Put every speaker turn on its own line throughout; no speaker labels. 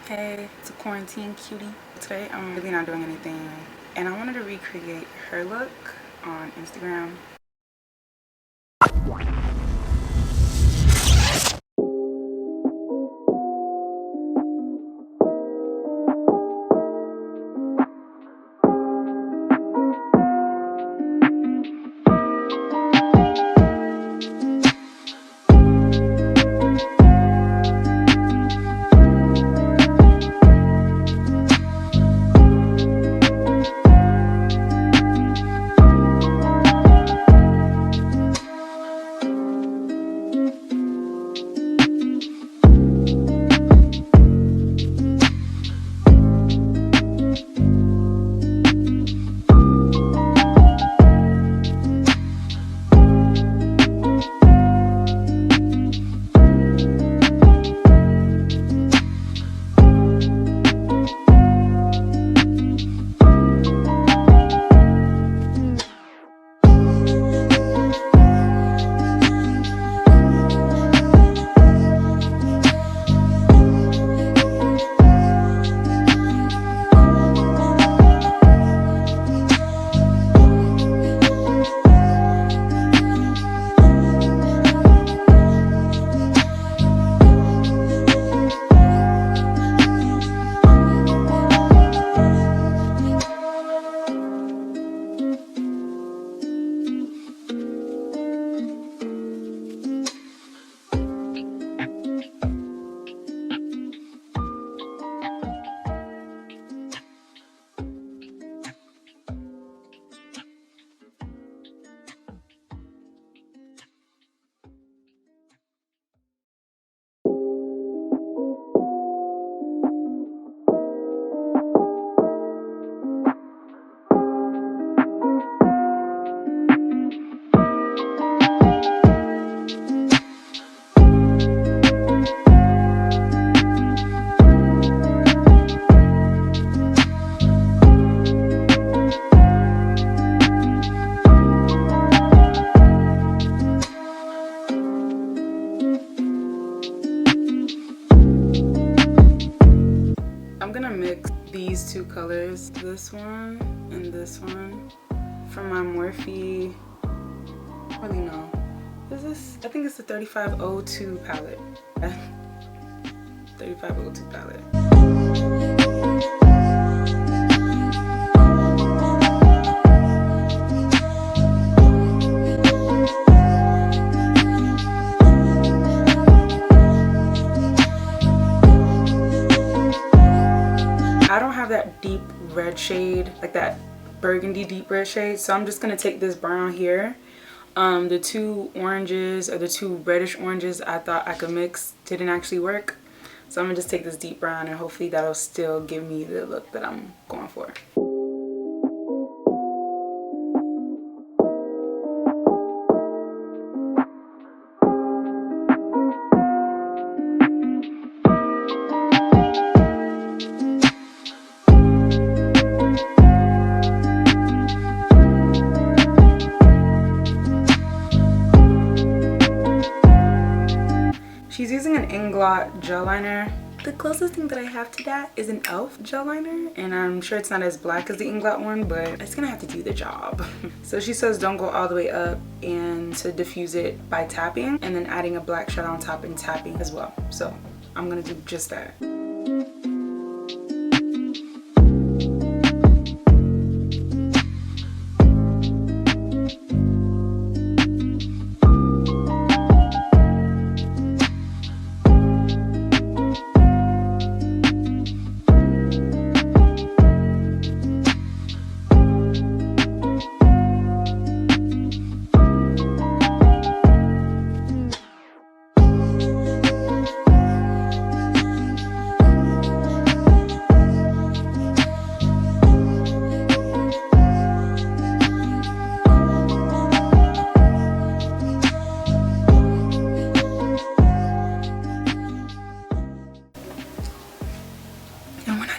Hey, it's a quarantine cutie. Today I'm really not doing anything and I wanted to recreate her look on Instagram. I'm gonna mix these two colors, this one and this one, from my Morphe, I don't really know. Is this? I think it's the 3502 palette. 3502 palette. I don't have that deep red shade, like that burgundy deep red shade, so I'm just gonna take this brown here. The two oranges, or the two reddish oranges I thought I could mix didn't actually work, so I'm gonna just take this deep brown and hopefully that'll still give me the look that I'm going for. She's using an Inglot gel liner. The closest thing that I have to that is an e.l.f. gel liner, and I'm sure it's not as black as the Inglot one, but it's gonna have to do the job. So she says don't go all the way up and to diffuse it by tapping, and then adding a black shadow on top and tapping as well. So I'm gonna do just that.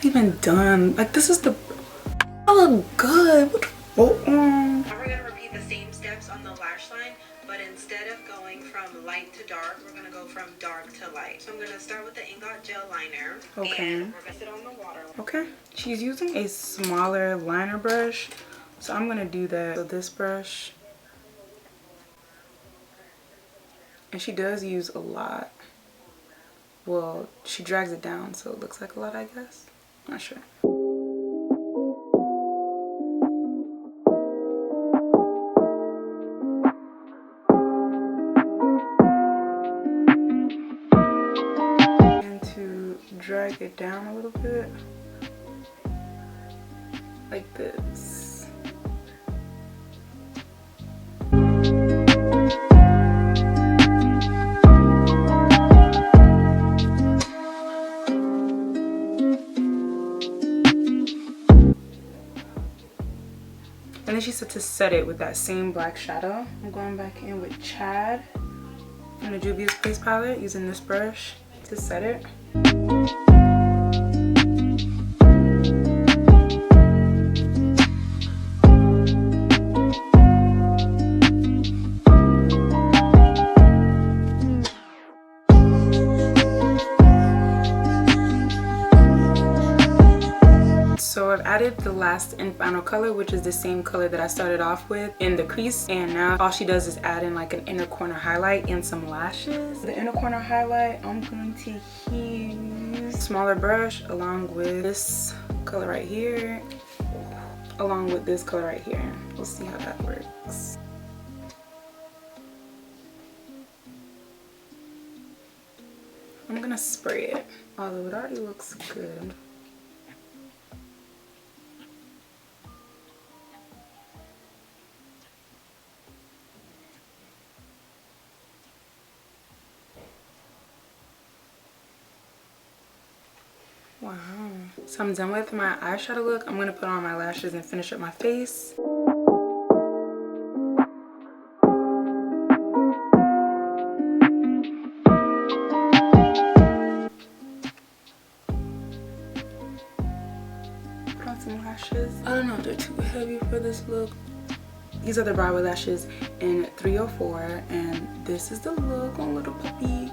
Even done. Like, this is the, I look good. What the,
Are we gonna repeat the same steps
on the lash line, but instead of going from light to dark, we're gonna go from dark to light. So I'm gonna start with the Ingot gel liner. Okay. And we're gonna sit on the water. Okay. She's using a smaller liner brush, so I'm gonna do that with this brush. And she does use a lot. Well, she drags it down, so it looks like a lot, I guess. Not sure. And to drag it down a little bit, like this. And then she said to set it with that same black shadow. I'm going back in with Chad from the Juvia's Place palette, using this brush to set it. So I've added the last and final color, which is the same color that I started off with in the crease, and now all she does is add in like an inner corner highlight and some lashes. The inner corner highlight, I'm going to use a smaller brush along with this color right here, along with this color right here. We'll see how that works. I'm gonna spray it, although it already looks good. Wow. So I'm done with my eyeshadow look. I'm gonna put on my lashes and finish up my face. Put on some lashes. I don't know if they're too heavy for this look. These are the Broadway lashes in 304, and this is the look on little puppy.